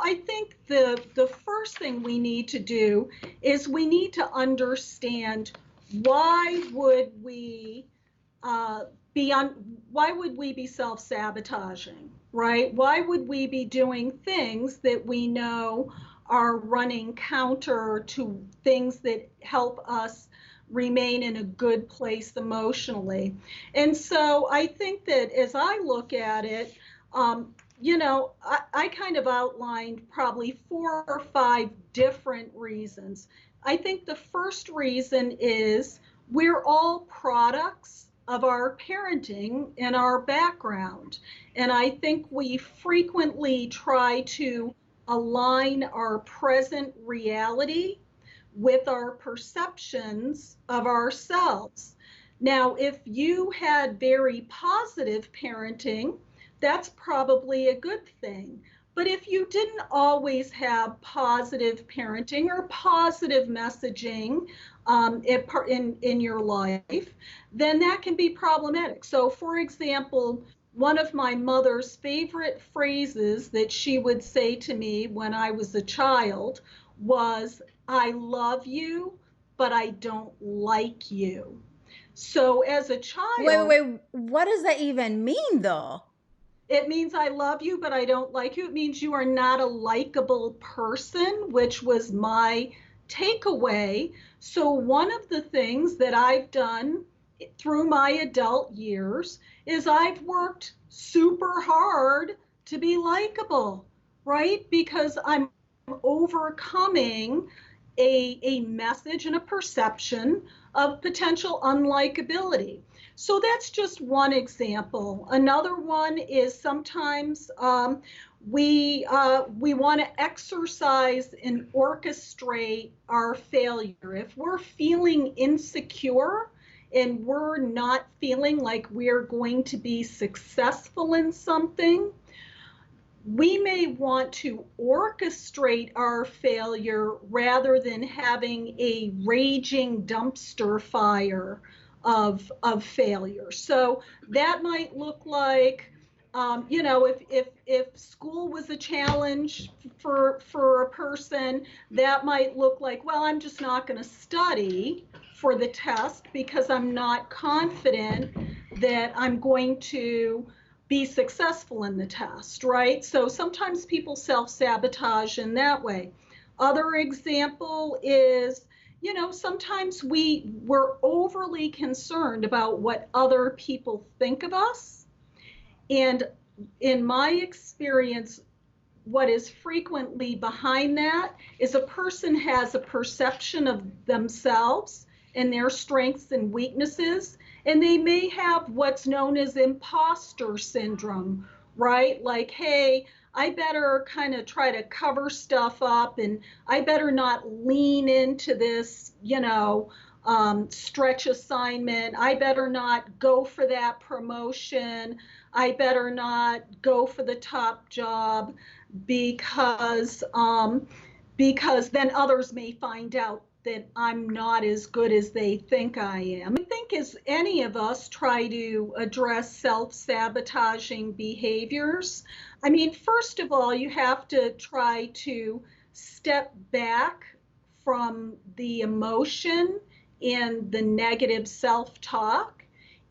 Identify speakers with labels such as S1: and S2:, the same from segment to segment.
S1: I think the first thing we need to do is we need to understand why would we uh, why would we be self-sabotaging, right? Why would we be doing things that we know are running counter to things that help us remain in a good place emotionally? And so I think that as I look at it, I kind of outlined probably 4 or 5 different reasons. I think the first reason is we're all products of our parenting and our background. And I think we frequently try to align our present reality with our perceptions of ourselves. Now, if you had very positive parenting, that's probably a good thing. But if you didn't always have positive parenting or positive messaging in your life, then that can be problematic. So, for example, one of my mother's favorite phrases that she would say to me when I was a child was, I love you, but I don't like you. So, as a
S2: Wait,
S1: child,
S2: wait, wait. What does that even mean, though?
S1: it means I love you, but I don't like you. It means you are not a likable person, which was my takeaway. So, one of the things that I've done through my adult years is I've worked super hard to be likable, right? Because I'm overcoming a message and a perception of potential unlikability. So that's just one example. Another one is sometimes we want to exercise and orchestrate our failure. If we're feeling insecure and we're not feeling like we're going to be successful in something, we may want to orchestrate our failure rather than having a raging dumpster fire of failure. So that might look like, if school was a challenge for a person, that might look like, well, I'm just not going to study for the test because I'm not confident that I'm going to be successful in the test, right? So sometimes people self-sabotage in that way. Other example is, sometimes we're overly concerned about what other people think of us. And in my experience, what is frequently behind that is a person has a perception of themselves and their strengths and weaknesses, and they may have what's known as imposter syndrome, right? Like, hey, I better kind of try to cover stuff up, and I better not lean into this, stretch assignment. I better not go for that promotion. I better not go for the top job because because then others may find out that I'm not as good as they think I am. I think as any of us try to address self-sabotaging behaviors, I mean, first of all, you have to try to step back from the emotion and the negative self-talk,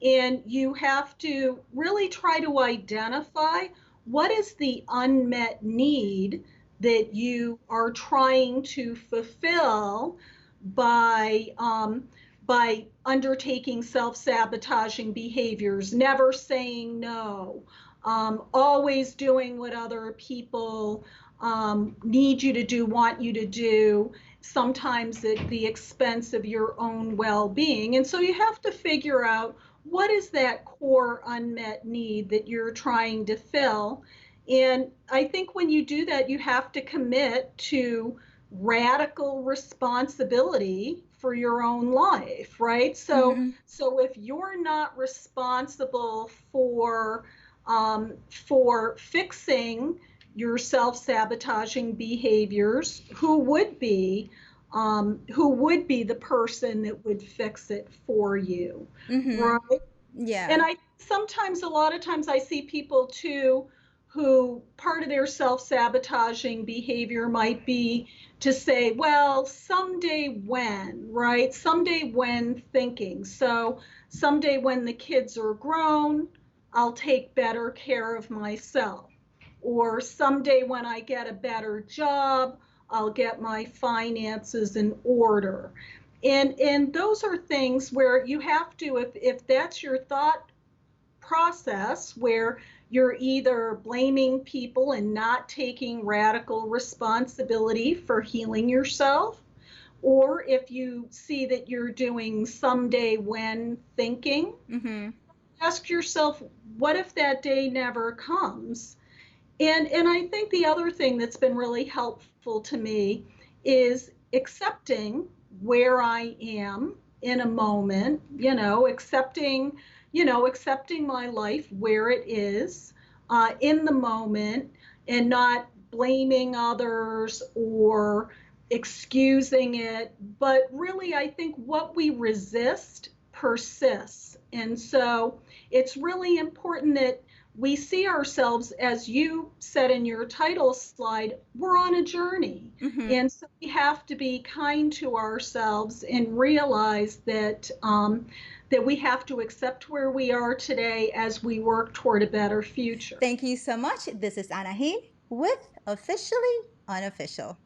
S1: and you have to really try to identify what is the unmet need that you are trying to fulfill by undertaking self-sabotaging behaviors, never saying no, always doing what other people need you to do, want you to do, sometimes at the expense of your own well-being. And so you have to figure out what is that core unmet need that you're trying to fill. And I think when you do that, you have to commit to radical responsibility for your own life, right? So,
S2: Mm-hmm.
S1: so if you're not responsible for fixing your self-sabotaging behaviors, who would be the person that would fix it for you,
S2: Mm-hmm.
S1: right? And
S2: Yeah.
S1: I sometimes, a lot of times, I see people too who part of their self-sabotaging behavior might be to say, well, someday when, right? Someday when thinking. So someday when the kids are grown, I'll take better care of myself. Or someday when I get a better job, I'll get my finances in order. And those are things where you have to, if that's your thought process, where you're either blaming people and not taking radical responsibility for healing yourself, or if you see that you're doing someday when thinking,
S2: Mm-hmm.
S1: ask yourself, what if that day never comes? And I think the other thing that's been really helpful to me is accepting where I am in a moment, accepting my life where it is in the moment, and not blaming others or excusing it. But really, I think what we resist persists. And so it's really important that we see ourselves, as you said in your title slide, we're on a journey.
S2: Mm-hmm.
S1: And so we have to be kind to ourselves and realize that we have to accept where we are today as we work toward a better future.
S2: Thank you so much. This is Anahi with Officially Unofficial.